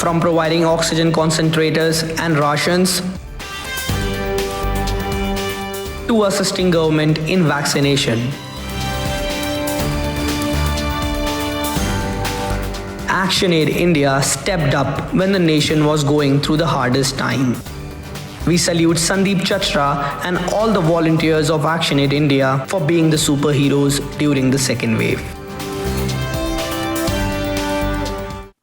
from providing oxygen concentrators and rations to assisting government in vaccination. ActionAid India stepped up when the nation was going through the hardest time. We salute Sandeep Chachra and all the volunteers of ActionAid India for being the superheroes during the second wave.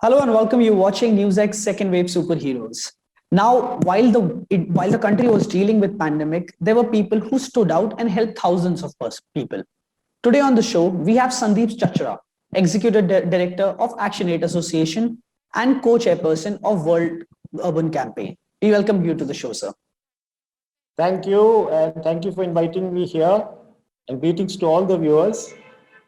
Hello and welcome. You watching NewsX Second Wave Superheroes. Now, while the country was dealing with pandemic, there were people who stood out and helped thousands of people. Today on the show, we have Sandeep Chachra, Executive Director of ActionAid Association and co-chairperson of World Urban Campaign. We welcome you to the show, sir. Thank you, and thank you for inviting me here, and greetings to all the viewers.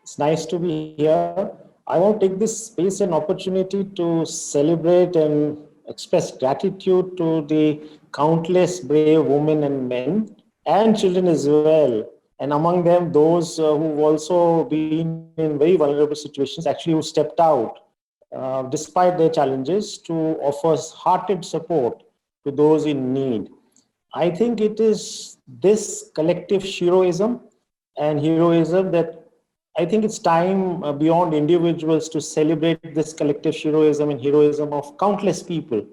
It's nice to be here. I want to take this space and opportunity to celebrate and express gratitude to the countless brave women and men and children as well, and among them those who've also been in very vulnerable situations, actually who stepped out despite their challenges to offer hearted support to those in need. I think it is this collective heroism that I think it's time beyond individuals to celebrate this collective heroism and heroism of countless people.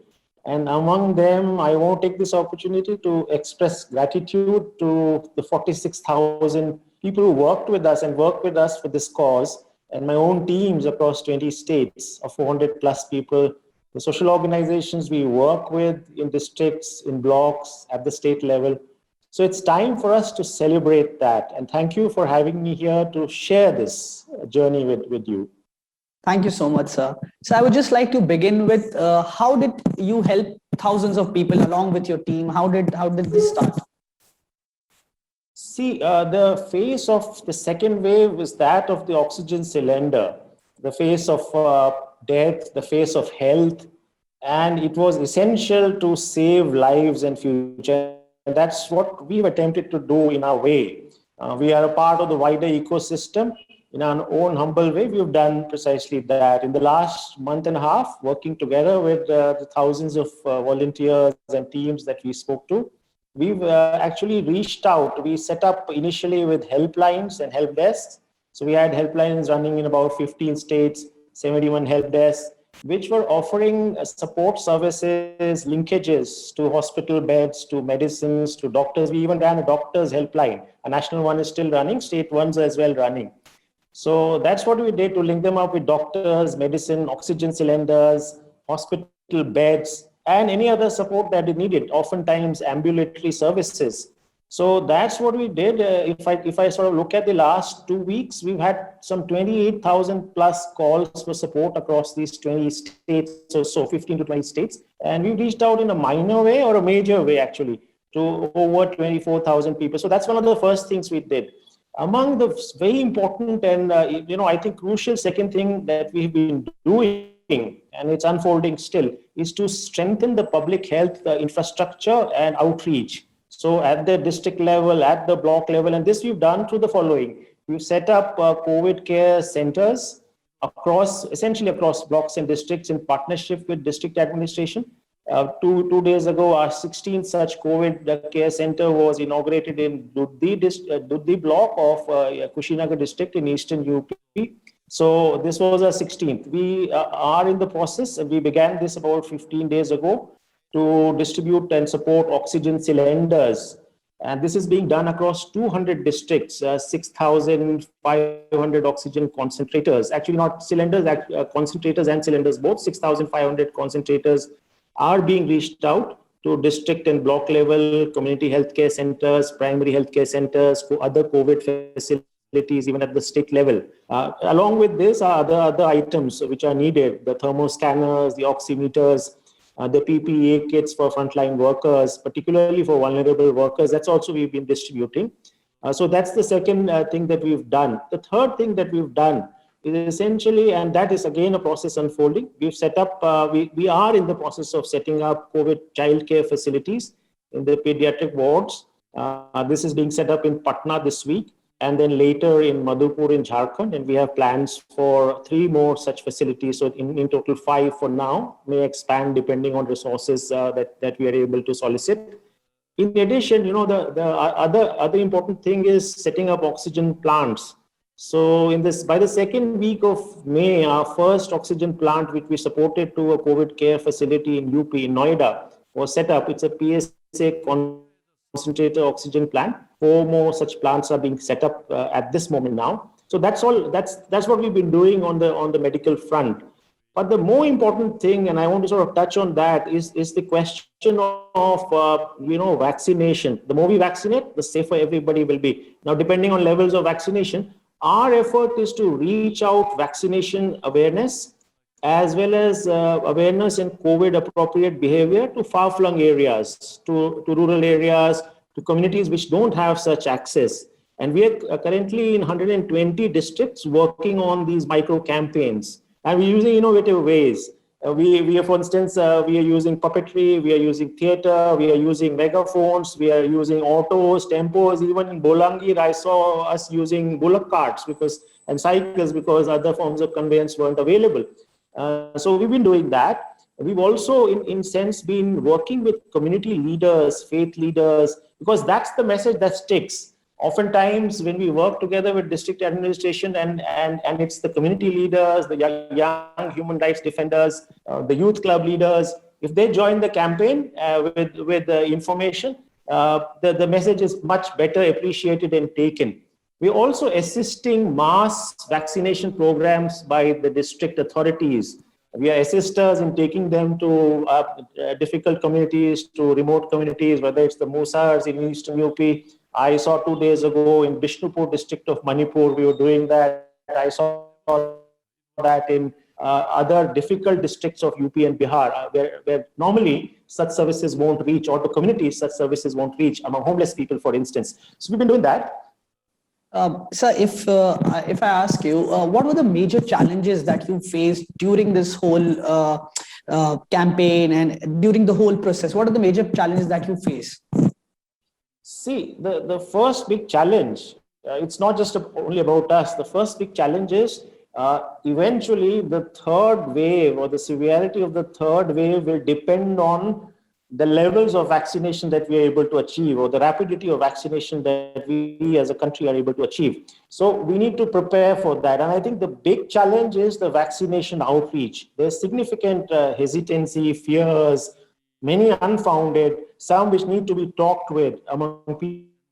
And among them, I want to take this opportunity to express gratitude to the 46,000 people who worked with us and work with us for this cause, and my own teams across 20 states of 400 plus people, the social organizations we work with in districts, in blocks, at the state level. So it's time for us to celebrate that. And thank you for having me here to share this journey with you. Thank you so much, sir. So I would just like to begin with, how did you help thousands of people along with your team? How did this start? See, the face of the second wave is that of the oxygen cylinder, the face of death, the face of health, and it was essential to save lives and future. And that's what we've attempted to do in our way. We are a part of the wider ecosystem. In our own humble way, we've done precisely that. In the last month and a half, working together with the thousands of volunteers and teams that we spoke to, we've actually reached out. We set up initially with helplines and help desks. So we had helplines running in about 15 states, 71 help desks, which were offering support services, linkages to hospital beds, to medicines, to doctors. We even ran a doctor's helpline. A national one is still running, state ones are as well running. So that's what we did to link them up with doctors, medicine, oxygen cylinders, hospital beds, and any other support that is needed, oftentimes ambulatory services. So that's what we did. If I sort of look at the last 2 weeks, we've had some 28,000 plus calls for support across these 20 states or so, 15 to 20 states. And we reached out in a minor way or a major way, actually, to over 24,000 people. So that's one of the first things we did. Among the very important and, I think crucial second thing that we've been doing, and it's unfolding still, is to strengthen the public health infrastructure and outreach. So at the district level, at the block level, and this we've done through the following. We've set up COVID care centers essentially across blocks and districts in partnership with district administration. Two days ago, our 16th such COVID care center was inaugurated in Dudhi block of Kushinagar district in eastern UP. So this was our 16th. We are in the process, and we began this about 15 days ago, to distribute and support oxygen cylinders. And this is being done across 200 districts, 6,500 oxygen concentrators. Actually, not cylinders, concentrators and cylinders, both 6,500 concentrators are being reached out to district and block level, community healthcare centers, primary healthcare centers, other COVID facilities, even at the state level. Along with this are other items which are needed, the thermoscanners, the oximeters, the PPE kits for frontline workers, particularly for vulnerable workers. That's also we've been distributing. So that's the second thing that we've done. The third thing that we've done is essentially, and that is again a process unfolding. We've set up, we are in the process of setting up COVID childcare facilities in the pediatric wards. This is being set up in Patna this week. and then later in Madhupur in Jharkhand. And we have plans for 3 more such facilities. So in total 5 for now, may expand depending on resources that we are able to solicit. In addition, the other important thing is setting up oxygen plants. So by the second week of May, our first oxygen plant, which we supported to a COVID care facility in UP, in Noida, was set up. It's a PSA concentrator oxygen plant. 4 more such plants are being set up at this moment now. So that's all. That's what we've been doing on the medical front. But the more important thing, and I want to sort of touch on that, is the question of vaccination. The more we vaccinate, the safer everybody will be. Now, depending on levels of vaccination, our effort is to reach out vaccination awareness as well as awareness in COVID appropriate behavior to far-flung areas, to rural areas, to communities which don't have such access. And we are currently in 120 districts working on these micro campaigns. And we're using innovative ways. We are, for instance, we are using puppetry, we are using theater, we are using megaphones, we are using autos, tempos. Even in Bolangir, I saw us using bullock carts and cycles because other forms of conveyance weren't available. So we've been doing that. We've also, in sense, been working with community leaders, faith leaders, because that's the message that sticks. Oftentimes, when we work together with district administration and it's the community leaders, the young human rights defenders, the youth club leaders, if they join the campaign with the information, the message is much better appreciated and taken. We're also assisting mass vaccination programs by the district authorities. We are assisters in taking them to difficult communities, to remote communities, whether it's the Musars in eastern UP. I saw 2 days ago in Bishnupur district of Manipur, we were doing that. I saw that in other difficult districts of UP and Bihar, where normally such services won't reach, or the communities such services won't reach, among homeless people, for instance. So we've been doing that. Sir, if I ask you, what were the major challenges that you faced during this whole campaign and during the whole process? What are the major challenges that you face? See, the first big challenge, it's not just only about us. The first big challenge is eventually the third wave or the severity of the third wave will depend on the levels of vaccination that we are able to achieve, or the rapidity of vaccination that we as a country are able to achieve. So we need to prepare for that. And I think the big challenge is the vaccination outreach. There's significant hesitancy, fears, many unfounded, some which need to be talked with among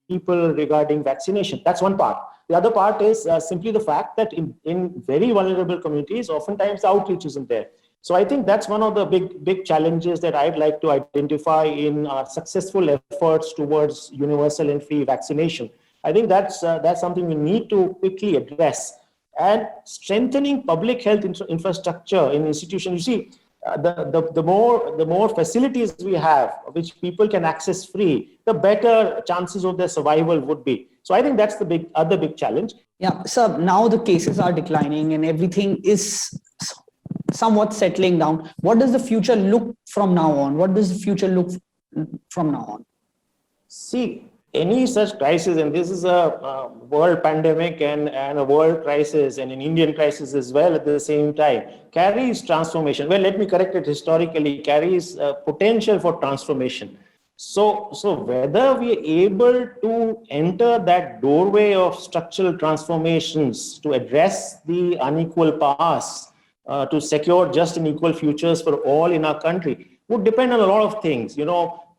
people regarding vaccination. That's one part. The other part is simply the fact that in very vulnerable communities, oftentimes the outreach isn't there. So I think that's one of the big challenges that I'd like to identify in our successful efforts towards universal and free vaccination. I think that's something we need to quickly address. And strengthening public health infrastructure in institutions. You see, the more facilities we have, which people can access free, the better chances of their survival would be. So I think that's the other big challenge. Yeah, so now the cases are declining and everything is somewhat settling down. What does the future look from now on? What does the future look from now on? See, any such crisis, and this is a world pandemic and a world crisis and an Indian crisis as well at the same time, carries transformation. Well, let me correct it historically, carries potential for transformation. So whether we are able to enter that doorway of structural transformations to address the unequal past, to secure just and equal futures for all in our country, would depend on a lot of things.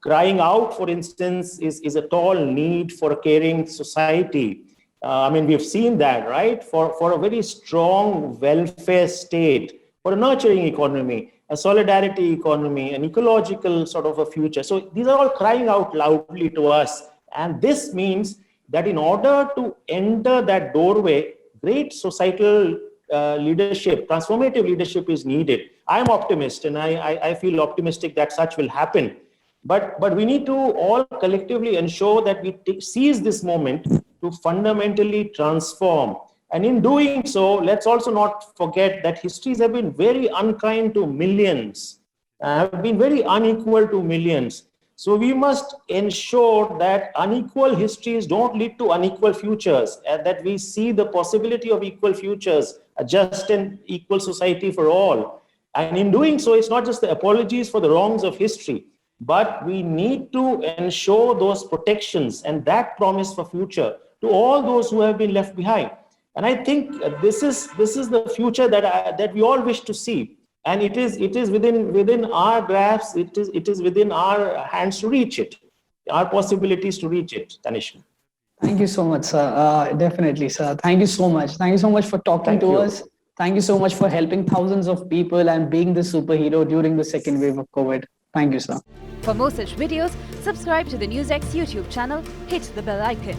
Crying out, for instance, is a tall need for a caring society. We've seen that, right? For a very strong welfare state, for a nurturing economy, a solidarity economy, an ecological sort of a future. So these are all crying out loudly to us. And this means that in order to enter that doorway, great societal leadership, transformative leadership is needed. I'm optimist, and I feel optimistic that such will happen. But we need to all collectively ensure that we seize this moment to fundamentally transform. And in doing so, let's also not forget that histories have been very unkind to millions, have been very unequal to millions. So we must ensure that unequal histories don't lead to unequal futures, and that we see the possibility of equal futures, a just and equal society for all. And in doing so, it's not just the apologies for the wrongs of history, but we need to ensure those protections and that promise for future to all those who have been left behind. And I think this is the future that we all wish to see. And it is within our grasp, it is within our hands to reach it, our possibilities to reach it, Tanishq. Thank you so much, sir. Definitely, sir. Thank you so much. Thank you so much for talking to us. Thank you so much for helping thousands of people and being the superhero during the second wave of COVID. Thank you, sir. For more such videos, subscribe to the NewsX YouTube channel, hit the bell icon.